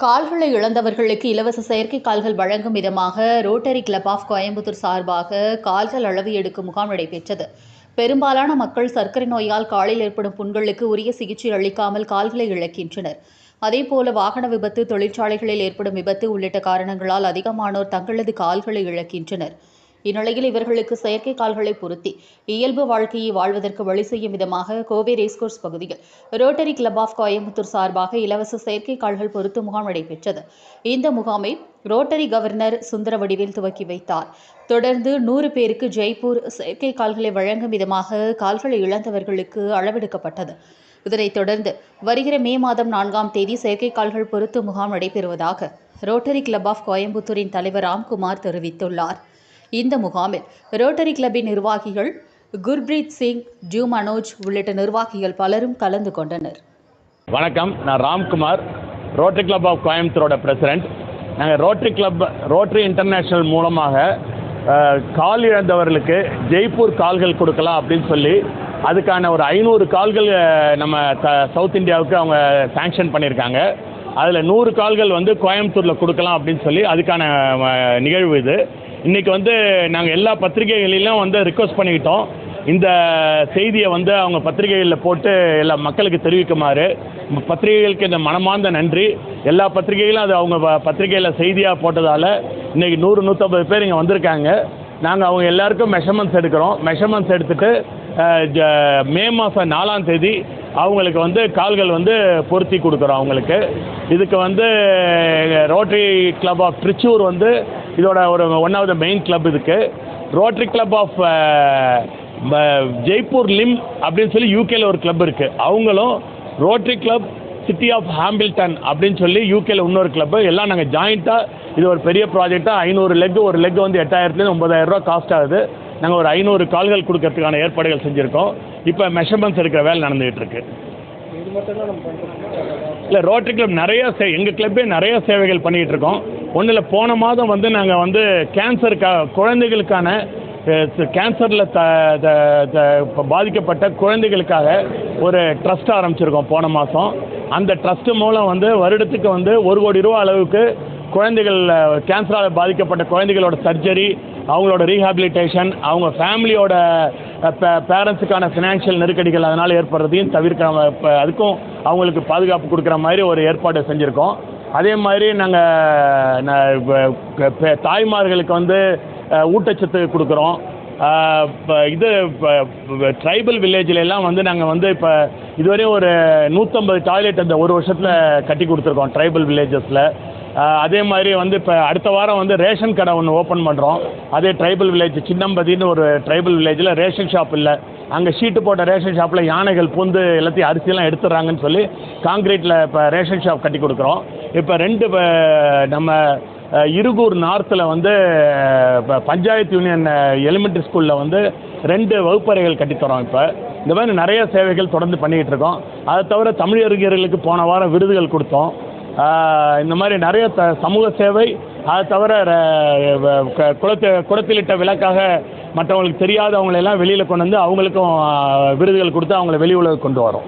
கால்களை இழந்தவர்களுக்கு இலவச செயற்கை கால்கள் வழங்கும் விதமாக ரோட்டரி கிளப் ஆஃப் கோயம்புத்தூர் சார்பாக கால்கள் அளவு எடுக்கும் முகாம் நடைபெற்றது. பெரும்பாலான மக்கள் சர்க்கரை நோயால் காலில் ஏற்படும் புண்களுக்கு உரிய சிகிச்சை அளிக்காமல் கால்களை இழக்கின்றனர். அதேபோல வாகன விபத்து, தொழிற்சாலைகளில் ஏற்படும் விபத்து உள்ளிட்ட காரணங்களால் அதிகமானோர் தங்களது கால்களை இழக்கின்றனர். இந்நிலையில் இவர்களுக்கு செயற்கை கால்களை பொருத்தி இயல்பு வாழ்க்கையை வாழ்வதற்கு வழி செய்யும் விதமாக கோவை ரேஸ்கோர்ஸ் பகுதியில் ரோட்டரி கிளப் ஆஃப் கோயம்புத்தூர் சார்பாக இலவச செயற்கை கால்கள் பொருத்தும் முகாம் நடைபெற்றது. இந்த முகாமை ரோட்டரி கவர்னர் சுந்தரவடிவேல் துவக்கி வைத்தார். தொடர்ந்து 100 பேருக்கு ஜெய்ப்பூர் செயற்கை கால்களை வழங்கும் விதமாக கால்களை இழந்தவர்களுக்கு அளவெடுக்கப்பட்டது. இதனைத் தொடர்ந்து வருகிற மே மாதம் 4ஆம் தேதி செயற்கை கால்கள் பொருத்தும் முகாம் நடைபெறுவதாக ரோட்டரி கிளப் ஆஃப் கோயம்புத்தூரின் தலைவர் ராம்குமார் தெரிவித்துள்ளார். இந்த முகாமில் ரோட்டரி கிளப்பின் நிர்வாகிகள் குர்பிரீத் சிங், ஜூ மனோஜ் உள்ளிட்ட நிர்வாகிகள் பலரும் கலந்து கொண்டனர். வணக்கம், நான் ராம்குமார், ரோட்டரி கிளப் ஆஃப் கோயம்புத்தூரோட பிரசிடென்ட். நாங்கள் ரோட்டரி இன்டர்நேஷ்னல் மூலமாக கால் இழந்தவர்களுக்கு ஜெய்ப்பூர் கால்கள் கொடுக்கலாம் அப்படின்னு சொல்லி அதுக்கான ஒரு 500 கால்கள் நம்ம சவுத் இந்தியாவுக்கு அவங்க சாங்ஷன் பண்ணியிருக்காங்க. அதில் 100 கால்கள் கோயம்புத்தூரில் கொடுக்கலாம் அப்படின்னு சொல்லி அதுக்கான நிகழ்வு இது. இன்றைக்கி நாங்கள் எல்லா பத்திரிகைகளிலும் ரிக்வஸ்ட் பண்ணிக்கிட்டோம். இந்த செய்தியை அவங்க பத்திரிகைகளில் போட்டு எல்லா மக்களுக்கு தெரிவிக்குமாறு. பத்திரிகைகளுக்கு இந்த மனமார்ந்த நன்றி. எல்லா பத்திரிகைகளும் அது அவங்க பத்திரிகையில் செய்தியாக போட்டதால் இன்றைக்கி 100-150 பேர் இங்கே வந்திருக்காங்க. நாங்கள் அவங்க எல்லாருக்கும் மெஷர்மெண்ட்ஸ் எடுக்கிறோம். மெஷர்மெண்ட்ஸ் எடுத்துகிட்டு மே மாதம் 4ஆம் தேதி அவங்களுக்கு கால்கள் பொருத்தி கொடுக்குறோம். அவங்களுக்கு இதுக்கு ரோட்டரி கிளப் ஆஃப் ட்ரிச்சூர் இதோட ஒரு one of the main club. இதுக்கு ரோட்டரி கிளப் ஆஃப் ஜெய்ப்பூர் லிம் அப்படின்னு சொல்லி யூகேல ஒரு கிளப் இருக்குது. அவங்களும் Rotary Club city of Hamilton அப்படின்னு சொல்லி யூகேல இன்னொரு கிளப்பு. எல்லாம் நாங்கள் ஜாயிண்ட்டாக இது ஒரு பெரிய ப்ராஜெக்டாக 500 லெக், ஒரு லெக் 8,000 9,000 ரூபா காஸ்ட் ஆகுது. நாங்கள் ஒரு 500 கால்கள் கொடுக்கறதுக்கான ஏற்பாடுகள் செஞ்சுருக்கோம். இப்போ மெஷர்மெண்ட்ஸ் எடுக்கிற வேலை நடந்துகிட்டு இருக்கு. இல்லை, ரோட்டரி கிளப் நிறைய எங்கள் கிளப்பே நிறைய சேவைகள் பண்ணிகிட்டு இருக்கோம். ஒன்றில் போன மாதம் நாங்கள் குழந்தைகளுக்கான கேன்சரில் பாதிக்கப்பட்ட குழந்தைகளுக்காக ஒரு ட்ரஸ்ட் ஆரம்பிச்சிருக்கோம் போன மாதம். அந்த ட்ரஸ்ட்டு மூலம் வருடத்துக்கு 1 கோடி ரூபா அளவுக்கு குழந்தைகள் கேன்சரால் பாதிக்கப்பட்ட குழந்தைகளோட சர்ஜரி, அவங்களோட ரீஹாபிலிட்டேஷன், அவங்க ஃபேமிலியோட பேரண்ட்ஸுக்கான ஃபினான்ஷியல் நெருக்கடிகள் அதனால் ஏற்படுறதையும் தவிர்க்க அதுக்கும் அவங்களுக்கு பாதுகாப்பு கொடுக்குற மாதிரி ஒரு ஏற்பாடு செஞ்சுருக்கோம். அதே மாதிரி நாங்கள் தாய்மார்களுக்கு ஊட்டச்சத்து கொடுக்குறோம். இது ட்ரைபல் வில்லேஜ்லாம் நாங்கள் இப்போ இதுவரையும் ஒரு 150 டாய்லெட் அந்த ஒரு வருஷத்தில் கட்டி கொடுத்துருக்கோம் ட்ரைபல் வில்லேஜஸில். அதே மாதிரி இப்போ அடுத்த வாரம் ரேஷன் கடை ஒன்று ஓப்பன் பண்ணுறோம். அதே ட்ரைபல் வில்லேஜ் சின்னம்பதின்னு ஒரு ட்ரைபல் வில்லேஜில் ரேஷன் ஷாப் இல்லை. அங்கே ஷீட்டு போட்ட ரேஷன் ஷாப்பில் யானைகள் பூந்து எல்லாத்தையும் அரிசியெல்லாம் எடுத்துடுறாங்கன்னு சொல்லி காங்கிரீட்டில் இப்போ ரேஷன் ஷாப் கட்டி கொடுக்குறோம். இப்போ 2 நம்ம இருகூர் நார்த்தில் பஞ்சாயத்து யூனியன் எலிமெண்ட்ரி ஸ்கூலில் 2 வகுப்பறைகள் கட்டித்தரோம். இப்போ இந்த மாதிரி நிறைய சேவைகள் தொடர்ந்து பண்ணிக்கிட்டு இருக்கோம். அதை தவிர தமிழறிஞர்களுக்கு போன வாரம் விருதுகள் கொடுத்தோம். இந்த மாதிரி நிறைய சமூக சேவை, அதை தவிர குளத்திலிட்ட விளக்காக மற்றவங்களுக்கு தெரியாதவங்களெல்லாம் வெளியில் கொண்டு அவங்களுக்கும் விருதுகள் கொடுத்து அவங்கள வெளி உலகம் கொண்டு வரோம்.